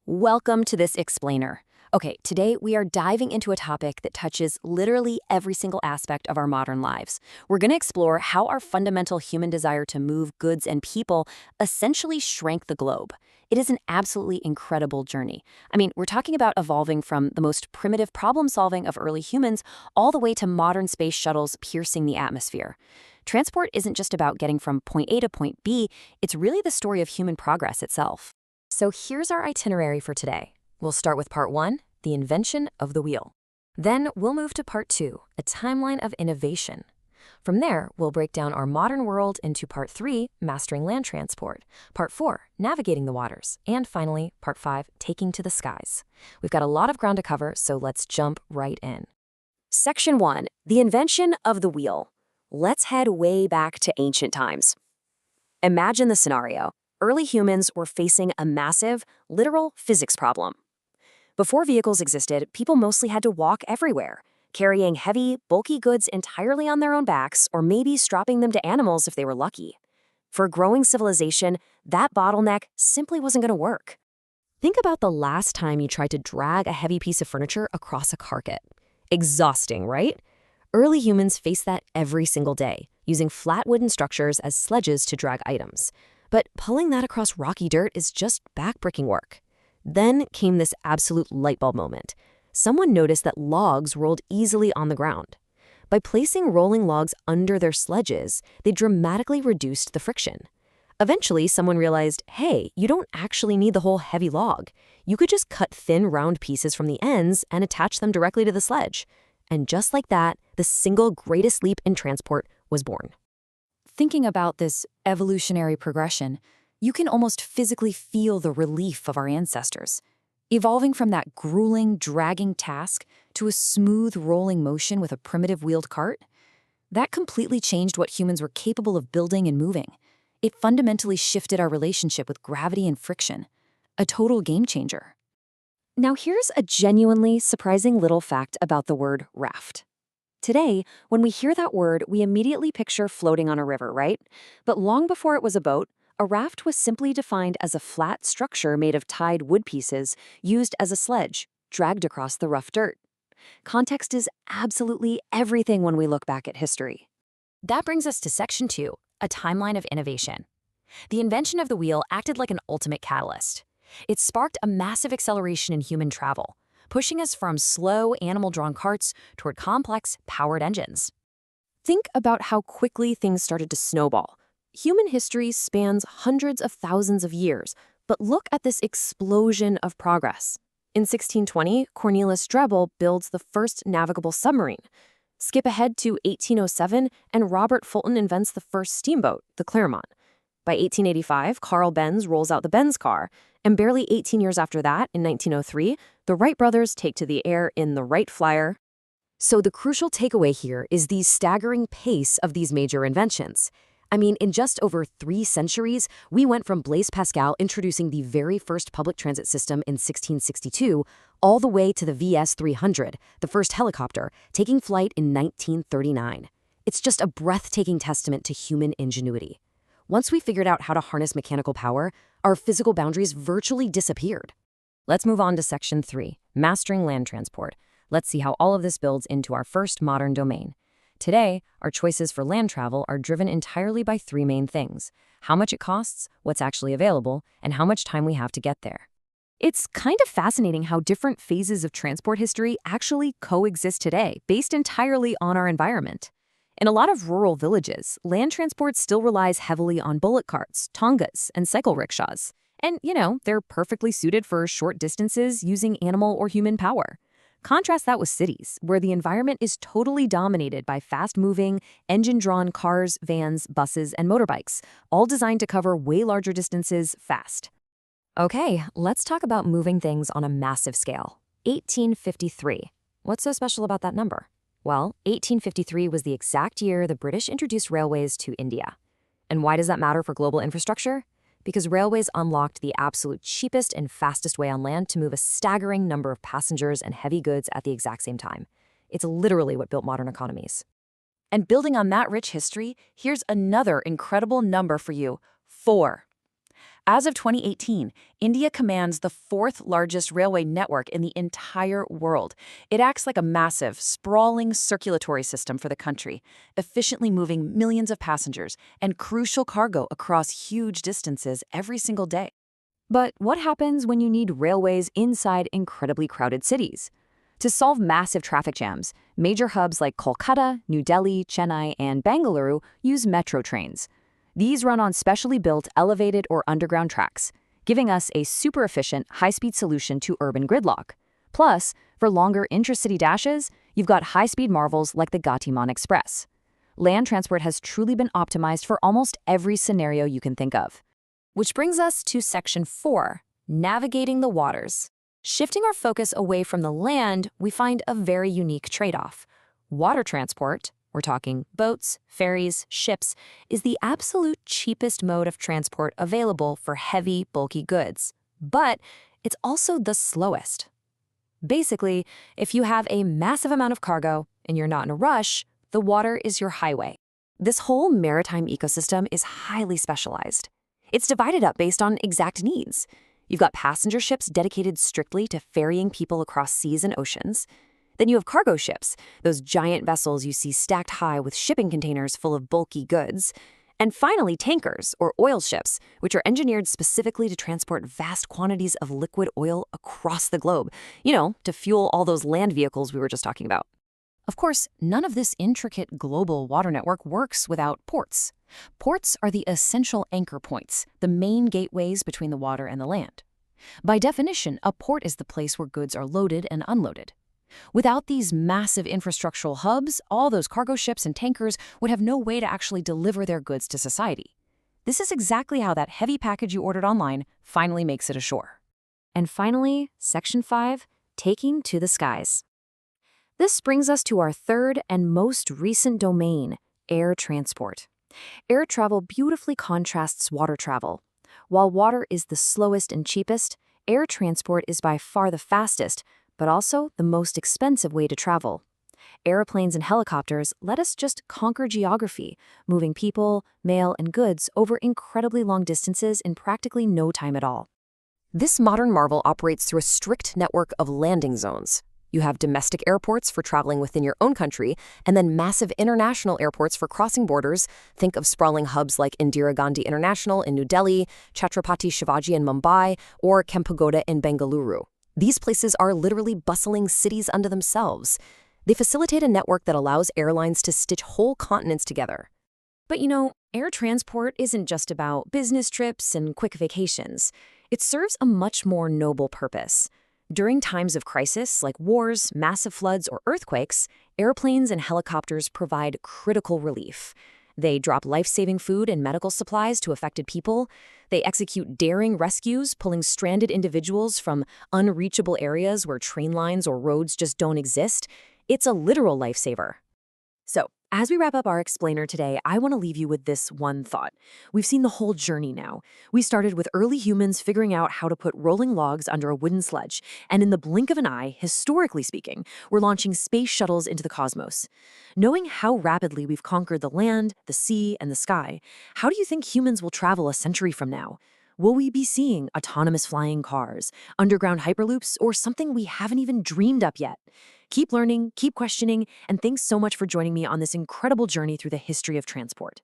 Welcome to this explainer. Okay, today we are diving into a topic that touches literally every single aspect of our modern lives. We're going to explore how our fundamental human desire to move goods and people essentially shrank the globe. It is an absolutely incredible journey. I mean, we're talking about evolving from the most primitive problem solving of early humans all the way to modern space shuttles piercing the atmosphere. Transport isn't just about getting from point A to point B, it's really the story of human progress itself. So here's our itinerary for today. We'll start with part 1, the invention of the wheel. Then we'll move to part 2, a timeline of innovation. From there, we'll break down our modern world into part 3, mastering land transport, part 4, navigating the waters, and finally, part 5, taking to the skies. We've got a lot of ground to cover, so let's jump right in. Section 1, the invention of the wheel. Let's head way back to ancient times. Imagine the scenario. Early humans were facing a massive, literal physics problem. Before vehicles existed, people mostly had to walk everywhere, carrying heavy, bulky goods entirely on their own backs or maybe strapping them to animals if they were lucky. For a growing civilization, that bottleneck simply wasn't going to work. Think about the last time you tried to drag a heavy piece of furniture across a carpet. Exhausting, right? Early humans faced that every single day, using flat wooden structures as sledges to drag items. But pulling that across rocky dirt is just backbreaking work. Then came this absolute light bulb moment. Someone noticed that logs rolled easily on the ground. By placing rolling logs under their sledges, they dramatically reduced the friction. Eventually, someone realized, hey, you don't actually need the whole heavy log. You could just cut thin, round pieces from the ends and attach them directly to the sledge. And just like that, the single greatest leap in transport was born. Thinking about this evolutionary progression, you can almost physically feel the relief of our ancestors. Evolving from that grueling, dragging task to a smooth, rolling motion with a primitive wheeled cart, that completely changed what humans were capable of building and moving. It fundamentally shifted our relationship with gravity and friction, a total game changer. Now here's a genuinely surprising little fact about the word raft. Today, when we hear that word, we immediately picture floating on a river, right? But long before it was a boat, a raft was simply defined as a flat structure made of tied wood pieces used as a sledge, dragged across the rough dirt. Context is absolutely everything when we look back at history. That brings us to Section 2, a timeline of innovation. The invention of the wheel acted like an ultimate catalyst. It sparked a massive acceleration in human travel, pushing us from slow animal-drawn carts toward complex, powered engines. Think about how quickly things started to snowball. Human history spans hundreds of thousands of years, but look at this explosion of progress. In 1620, Cornelis Drebbel builds the first navigable submarine. Skip ahead to 1807, and Robert Fulton invents the first steamboat, the Clermont. By 1885, Carl Benz rolls out the Benz car, and barely 18 years after that, in 1903, the Wright brothers take to the air in the Wright Flyer. So the crucial takeaway here is the staggering pace of these major inventions. I mean, in just over 3 centuries, we went from Blaise Pascal introducing the very first public transit system in 1662, all the way to the VS-300, the first helicopter, taking flight in 1939. It's just a breathtaking testament to human ingenuity. Once we figured out how to harness mechanical power, our physical boundaries virtually disappeared. Let's move on to Section 3, mastering land transport. Let's see how all of this builds into our first modern domain. Today, our choices for land travel are driven entirely by 3 main things: how much it costs, what's actually available, and how much time we have to get there. It's kind of fascinating how different phases of transport history actually coexist today, based entirely on our environment. In a lot of rural villages, land transport still relies heavily on bullock carts, tongas, and cycle rickshaws. And, they're perfectly suited for short distances using animal or human power. Contrast that with cities, where the environment is totally dominated by fast-moving, engine-drawn cars, vans, buses, and motorbikes, all designed to cover way larger distances fast. Okay, let's talk about moving things on a massive scale. 1853. What's so special about that number? Well, 1853 was the exact year the British introduced railways to India. And why does that matter for global infrastructure? Because railways unlocked the absolute cheapest and fastest way on land to move a staggering number of passengers and heavy goods at the exact same time. It's literally what built modern economies. And building on that rich history, here's another incredible number for you: 4. As of 2018, India commands the fourth largest railway network in the entire world. It acts like a massive, sprawling circulatory system for the country, efficiently moving millions of passengers and crucial cargo across huge distances every single day. But what happens when you need railways inside incredibly crowded cities? To solve massive traffic jams, major hubs like Kolkata, New Delhi, Chennai, and Bengaluru use metro trains. These run on specially built elevated or underground tracks, giving us a super efficient, high-speed solution to urban gridlock. Plus, for longer intracity dashes, you've got high-speed marvels like the Gatiman Express. Land transport has truly been optimized for almost every scenario you can think of. Which brings us to Section 4, Navigating the Waters. Shifting our focus away from the land, we find a very unique trade-off. Water transport, we're talking boats, ferries, ships, is the absolute cheapest mode of transport available for heavy, bulky goods. But it's also the slowest. Basically, if you have a massive amount of cargo and you're not in a rush, the water is your highway. This whole maritime ecosystem is highly specialized. It's divided up based on exact needs. You've got passenger ships dedicated strictly to ferrying people across seas and oceans. Then you have cargo ships, those giant vessels you see stacked high with shipping containers full of bulky goods. And finally, tankers, or oil ships, which are engineered specifically to transport vast quantities of liquid oil across the globe, to fuel all those land vehicles we were just talking about. Of course, none of this intricate global water network works without ports. Ports are the essential anchor points, the main gateways between the water and the land. By definition, a port is the place where goods are loaded and unloaded. Without these massive infrastructural hubs, all those cargo ships and tankers would have no way to actually deliver their goods to society. This is exactly how that heavy package you ordered online finally makes it ashore. And finally, Section 5, Taking to the Skies. This brings us to our third and most recent domain, air transport. Air travel beautifully contrasts water travel. While water is the slowest and cheapest, air transport is by far the fastest, but also the most expensive way to travel. Airplanes and helicopters let us just conquer geography, moving people, mail, and goods over incredibly long distances in practically no time at all. This modern marvel operates through a strict network of landing zones. You have domestic airports for traveling within your own country, and then massive international airports for crossing borders. Think of sprawling hubs like Indira Gandhi International in New Delhi, Chhatrapati Shivaji in Mumbai, or Kempegowda in Bengaluru. These places are literally bustling cities unto themselves. They facilitate a network that allows airlines to stitch whole continents together. But air transport isn't just about business trips and quick vacations. It serves a much more noble purpose. During times of crisis, like wars, massive floods, or earthquakes, airplanes and helicopters provide critical relief. They drop life-saving food and medical supplies to affected people. They execute daring rescues, pulling stranded individuals from unreachable areas where train lines or roads just don't exist. It's a literal lifesaver. So, as we wrap up our explainer today, I want to leave you with this one thought. We've seen the whole journey now. We started with early humans figuring out how to put rolling logs under a wooden sledge, and in the blink of an eye, historically speaking, we're launching space shuttles into the cosmos. Knowing how rapidly we've conquered the land, the sea, and the sky, how do you think humans will travel a century from now? Will we be seeing autonomous flying cars, underground hyperloops, or something we haven't even dreamed up yet? Keep learning, keep questioning, and thanks so much for joining me on this incredible journey through the history of transport.